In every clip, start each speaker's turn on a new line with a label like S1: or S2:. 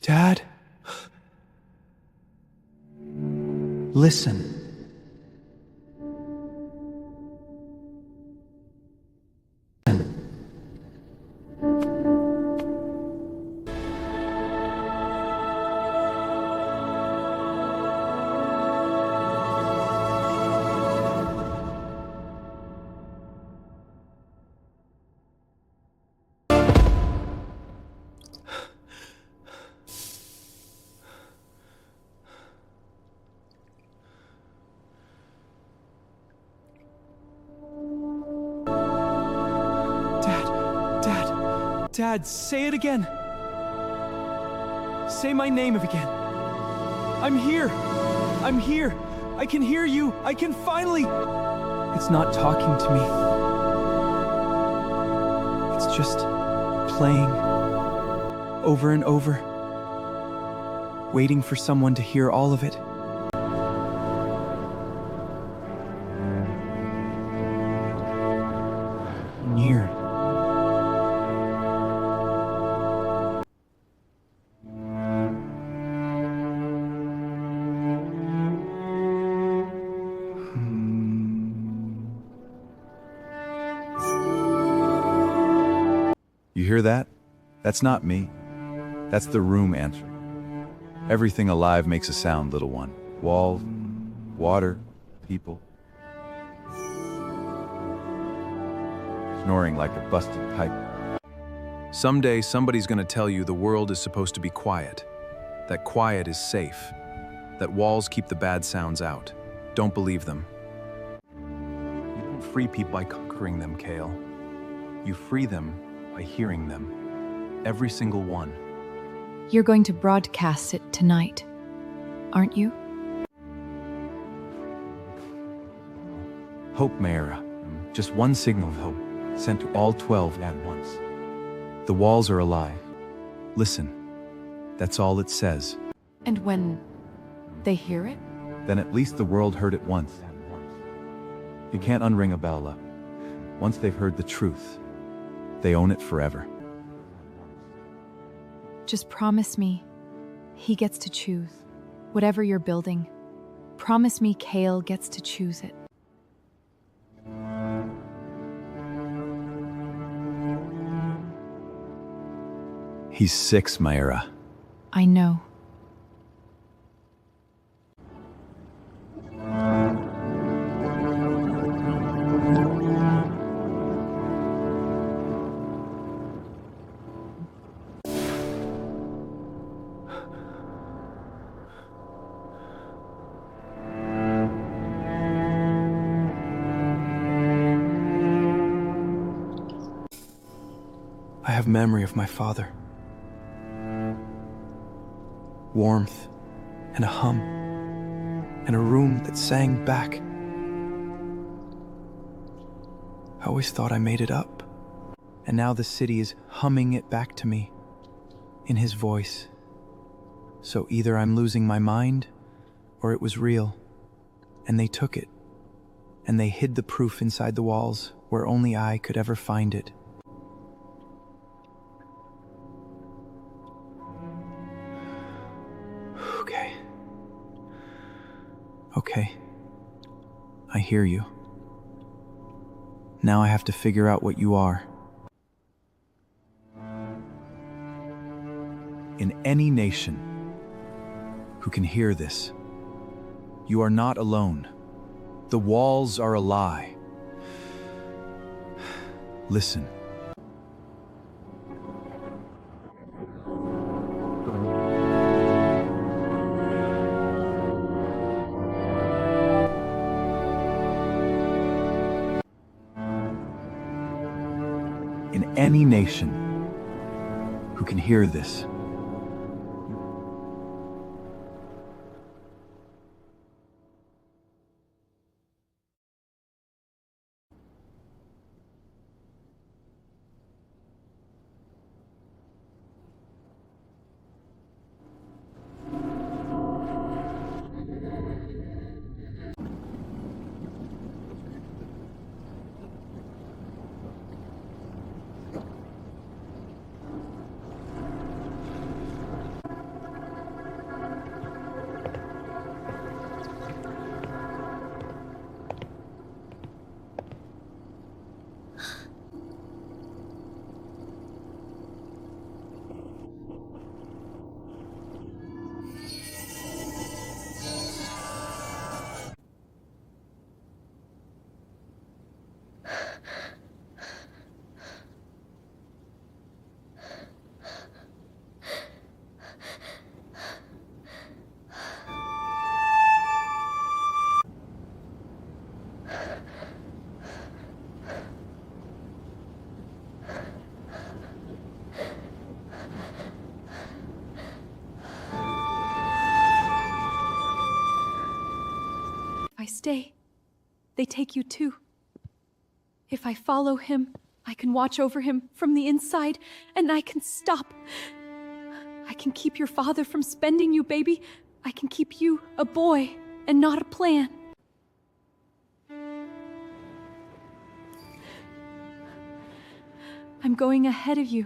S1: Dad? Listen. Dad, say it again. Say my name again. I'm here. I'm here. I can hear you. I can finally... It's not talking to me. It's just playing over and over, waiting for someone to hear all of it. Near.
S2: You hear that? That's not me. That's the room answering. Everything alive makes a sound, little one. Walls, water, people. Snoring like a busted pipe. Someday, somebody's gonna tell you the world is supposed to be quiet. That quiet is safe. That walls keep the bad sounds out. Don't believe them. You don't free people by conquering them, Kael. You free them by hearing them. Every single one.
S3: You're going to broadcast it tonight, aren't you?
S2: Hope, Mayra. Just one signal of hope, sent to all 12 at once. The walls are alive. Listen. That's all it says.
S3: And when they hear it?
S2: Then at least the world heard it once. You can't unring a bell, love. Once they've heard the truth, they own it forever.
S3: Just promise me he gets to choose. Whatever you're building, promise me Kael gets to choose it.
S2: He's 6, Mayra.
S3: I know.
S1: I have memory of my father. Warmth, and a hum, and a room that sang back. I always thought I made it up, and now the city is humming it back to me, in his voice. So either I'm losing my mind, or it was real, and they took it, and they hid the proof inside the walls where only I could ever find it. Okay. I hear you. Now I have to figure out what you are.
S2: In any nation who can hear this, you are not alone. The walls are a lie. Listen. In any nation who can hear this.
S3: I stay, they take you too. If I follow him, I can watch over him from the inside, and I can stop. I can keep your father from spending you, baby. I can keep you a boy and not a plan. I'm going ahead of you.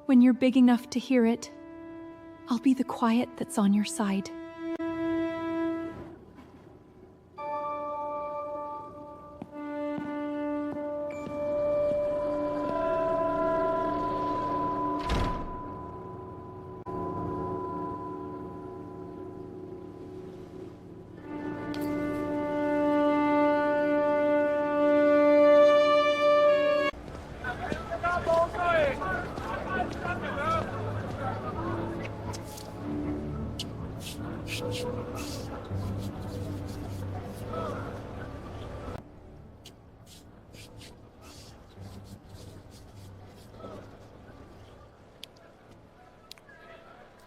S3: When you're big enough to hear it, I'll be the quiet that's on your side.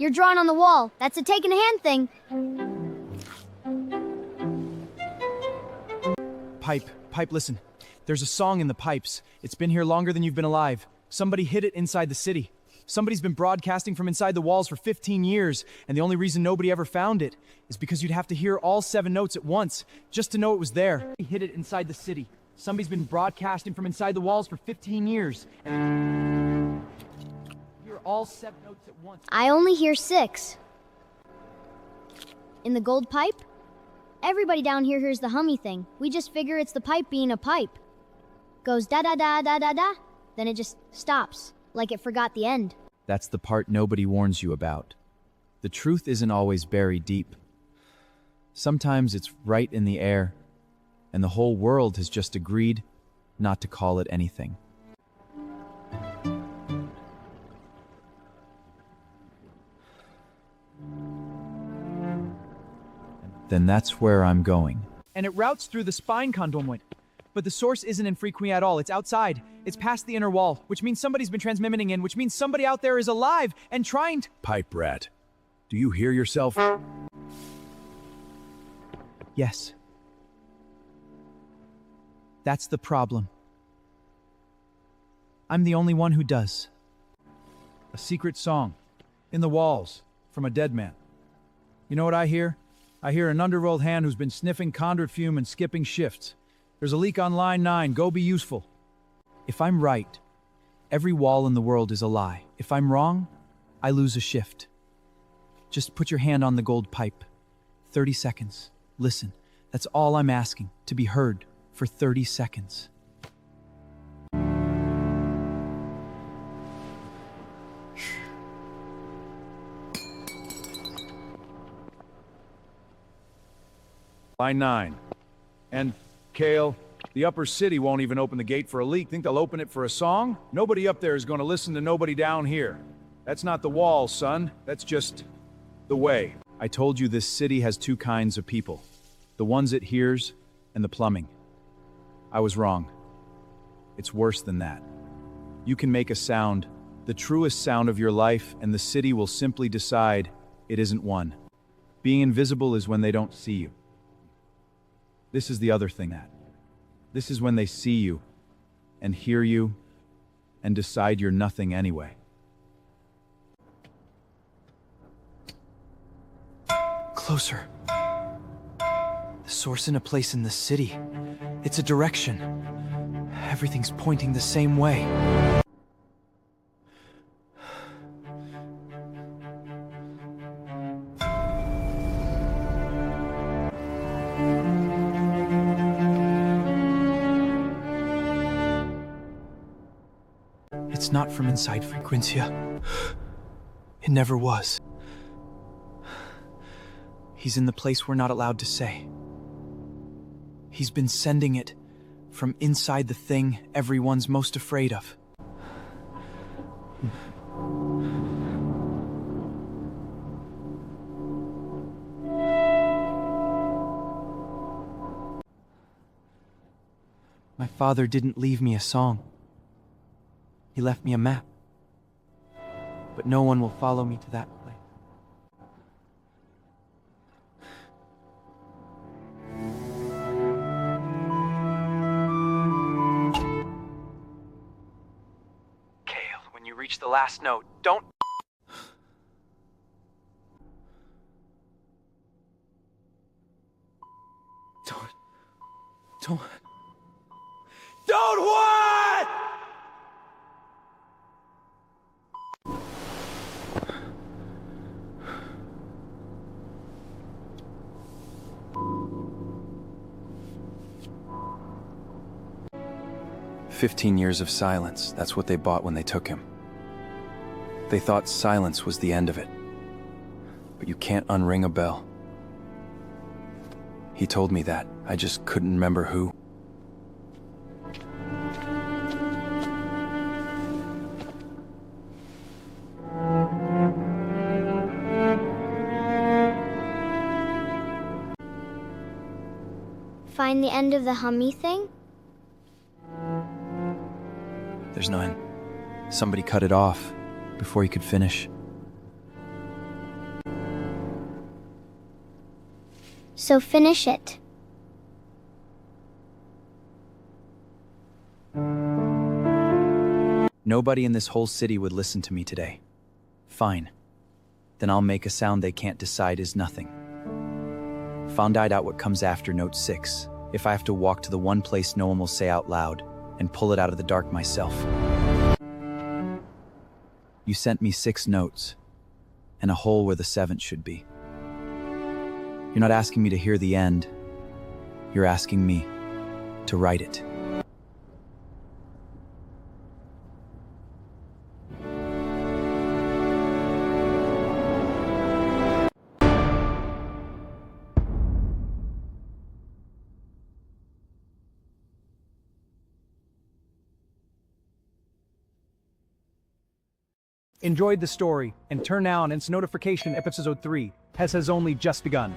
S4: You're drawn on the wall. That's a taking a hand thing.
S1: Pipe, listen. There's a song in the pipes. It's been here longer than you've been alive. Somebody hid it inside the city. Somebody's been broadcasting from inside the walls for 15 years, and the only reason nobody ever found it is because you'd have to hear all 7 notes at once just to know it was there. He hid it inside the city. Somebody's been broadcasting from inside the walls for 15 years, and hear all 7 notes at once.
S4: I only hear 6. In the gold pipe? Everybody down here hears the hummy thing. We just figure it's the pipe being a pipe. Goes da-da-da-da-da-da, then it just stops, like it forgot the end.
S1: That's the part nobody warns you about. The truth isn't always buried deep. Sometimes it's right in the air, and the whole world has just agreed not to call it anything. Then that's where I'm going. And it routes through the spine conduit. But the source isn't in Frequency at all. It's outside. It's past the inner wall, which means somebody's been transmitting in, which means somebody out there is alive and trying to...
S2: Pipe rat. Do you hear yourself?
S1: Yes. That's the problem. I'm the only one who does.
S5: A secret song. In the walls. From a dead man. You know what I hear? I hear an underworld hand who's been sniffing conduit fume and skipping shifts. There's a leak on line 9. Go be useful.
S1: If I'm right, every wall in the world is a lie. If I'm wrong, I lose a shift. Just put your hand on the gold pipe. 30 seconds. Listen, that's all I'm asking, to be heard for 30 seconds.
S5: Line 9. And, Kael, the upper city won't even open the gate for a leak. Think they'll open it for a song? Nobody up there is going to listen to nobody down here. That's not the wall, son. That's just the way.
S2: I told you this city has 2 kinds of people. The ones it hears and the plumbing. I was wrong. It's worse than that. You can make a sound, the truest sound of your life, and the city will simply decide it isn't one. Being invisible is when they don't see you. This is the other thing. This is when they see you and hear you and decide you're nothing anyway.
S1: Closer. The source in a place in the city. It's a direction. Everything's pointing the same way. It's not from inside Frequencia. It never was. He's in the place we're not allowed to say. He's been sending it from inside the thing everyone's most afraid of. My father didn't leave me a song. He left me a map. But no one will follow me to that place. last note. Don't. Don't. Don't what? "15 years of silence, that's what they bought when they took him. They thought silence was the end of it. But you can't unring a bell. He told me that, I just couldn't remember who.
S4: Find the end of the hummy thing?
S1: There's none. Somebody cut it off before he could finish.
S4: So finish it.
S1: Nobody in this whole city would listen to me today. Fine. Then I'll make a sound they can't decide is nothing. Find out what comes after note 6. If I have to walk to the one place no one will say out loud and pull it out of the dark myself. You sent me 6 notes and a hole where the 7th should be. You're not asking me to hear the end. You're asking me to write it.
S6: Enjoyed the story, and turn now on its notification episode 3 has only just begun.